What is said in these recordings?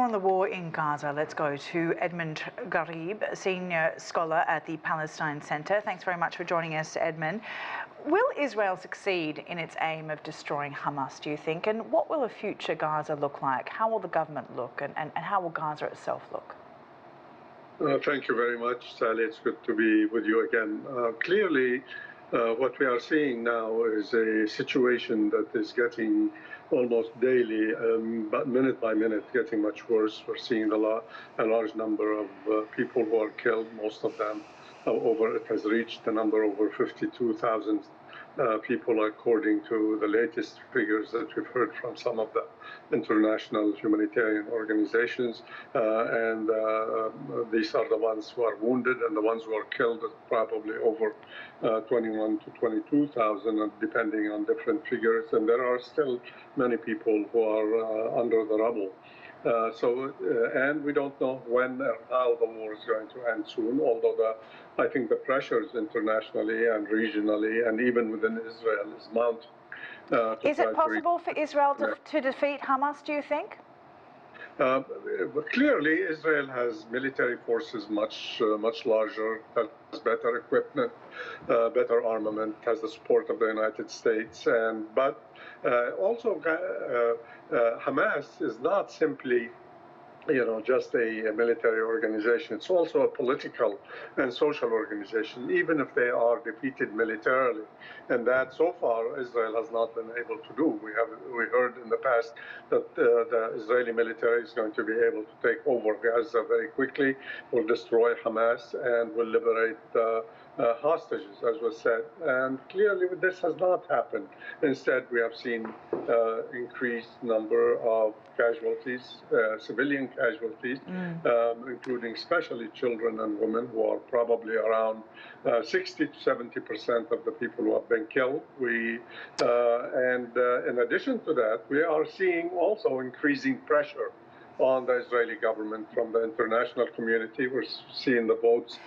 on the war in Gaza, let's go to Edmund Ghareeb, senior scholar at the Palestine Center. Thanks very much for joining us, Edmund. Will Israel succeed in its aim of destroying Hamas, do you think? And what will a future Gaza look like? How will the government look? And how will Gaza itself look? Thank you very much, Sally. It's good to be with you again. Clearly, what we are seeing now is a situation that is getting almost daily, but minute by minute, getting much worse. We're seeing a large number of people who are killed, most of them it has reached the number over 52,000 people, according to the latest figures that we've heard from some of the international humanitarian organizations. These are the ones who are wounded, and the ones who are killed are probably over 21 to 22,000, depending on different figures. And there are still many people who are under the rubble. And we don't know when or how the war is going to end soon, although I think the pressures internationally and regionally and even within Israel is mounting. Is it possible for Israel to defeat Hamas, do you think? Clearly, Israel has military forces much larger, has better equipment, better armament, has the support of the United States, but also Hamas is not simply just a military organization. It's also a political and social organization, even if they are defeated militarily. And that, so far, Israel has not been able to do. We heard in the past that the Israeli military is going to be able to take over Gaza very quickly, will destroy Hamas, and will liberate hostages, as was said. And clearly, this has not happened. Instead, we have seen increased number of casualties, civilian casualties, including especially children and women, who are probably around 60 to 70% of the people who have been killed. In addition to that, we are seeing also increasing pressure on the Israeli government from the international community. We're seeing the votes.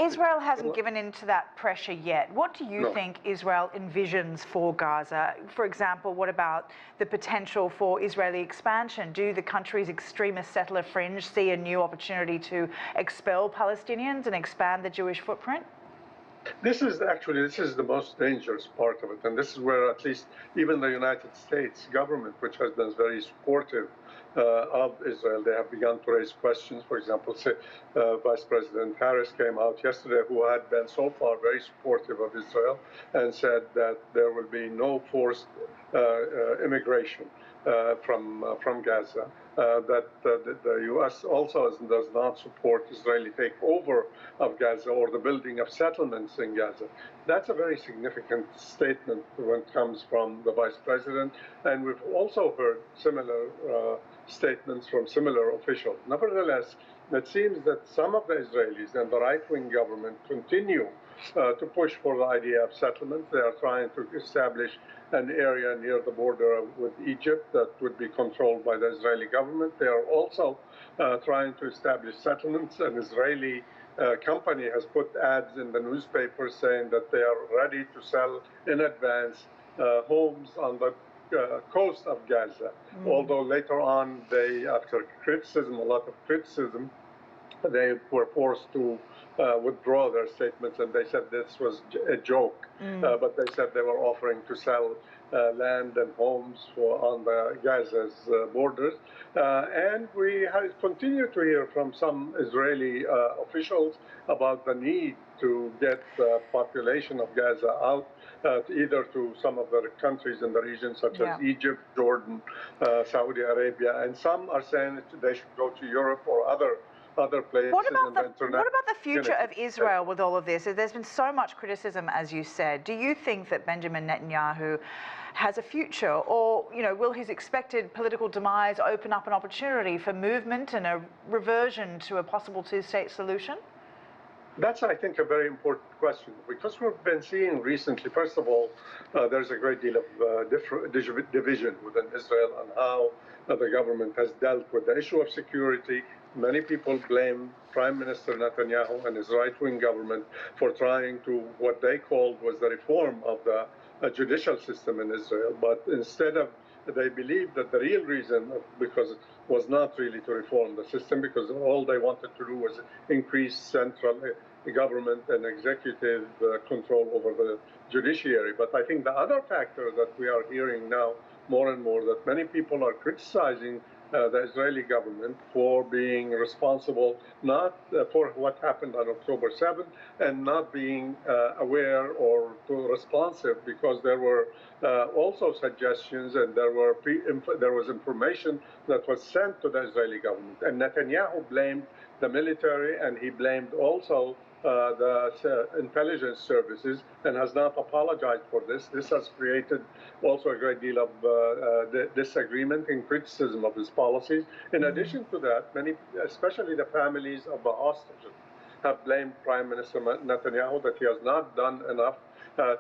Israel hasn't given in to that pressure yet. What do you think Israel envisions for Gaza? For example, what about the potential for Israeli expansion? Do the country's extremist settler fringe see a new opportunity to expel Palestinians and expand the Jewish footprint? This is the most dangerous part of it, and this is where at least even the United States government, which has been very supportive of Israel, they have begun to raise questions. For example, Vice President Harris came out yesterday, who had been so far very supportive of Israel, and said that there will be no forced immigration from Gaza. That the U.S. also does not support Israeli takeover of Gaza or the building of settlements in Gaza. That's a very significant statement when it comes from the Vice President, and we've also heard similar statements from similar officials. Nevertheless, it seems that some of the Israelis and the right-wing government continue to push for the idea of settlements. They are trying to establish an area near the border with Egypt that would be controlled by the Israeli government. They are also trying to establish settlements. An Israeli company has put ads in the newspapers saying that they are ready to sell in advance homes on the coast of Gaza. Although later on, after a lot of criticism, they were forced to withdraw their statements, and they said this was a joke. But they said they were offering to sell land and homes on the Gaza's borders. And we continue to hear from some Israeli officials about the need to get the population of Gaza out, either to some of the countries in the region, such as Egypt, Jordan, Saudi Arabia, and some are saying they should go to Europe or other places. What about the future of Israel with all of this? There's been so much criticism, as you said. Do you think that Benjamin Netanyahu has a future, or will his expected political demise open up an opportunity for movement and a reversion to a possible two-state solution? That's, I think, a very important question, because we've been seeing recently, first of all, there's a great deal of division within Israel on how the government has dealt with the issue of security. Many people blame Prime Minister Netanyahu and his right-wing government for trying to, what they called was the reform of the judicial system in Israel. But instead of they believe that the real reason, because it was not really to reform the system, because all they wanted to do was increase central government and executive control over the judiciary. But I think the other factor that we are hearing now more and more, that many people are criticizing the Israeli government for being responsible not for what happened on October 7th and not being aware or responsive, because there were also suggestions and there was information that was sent to the Israeli government. And Netanyahu blamed the military, and he blamed also the intelligence services, and has not apologized for this. This has created also a great deal of disagreement and criticism of his policies. In addition to that, many, especially the families of the hostages, have blamed Prime Minister Netanyahu that he has not done enough to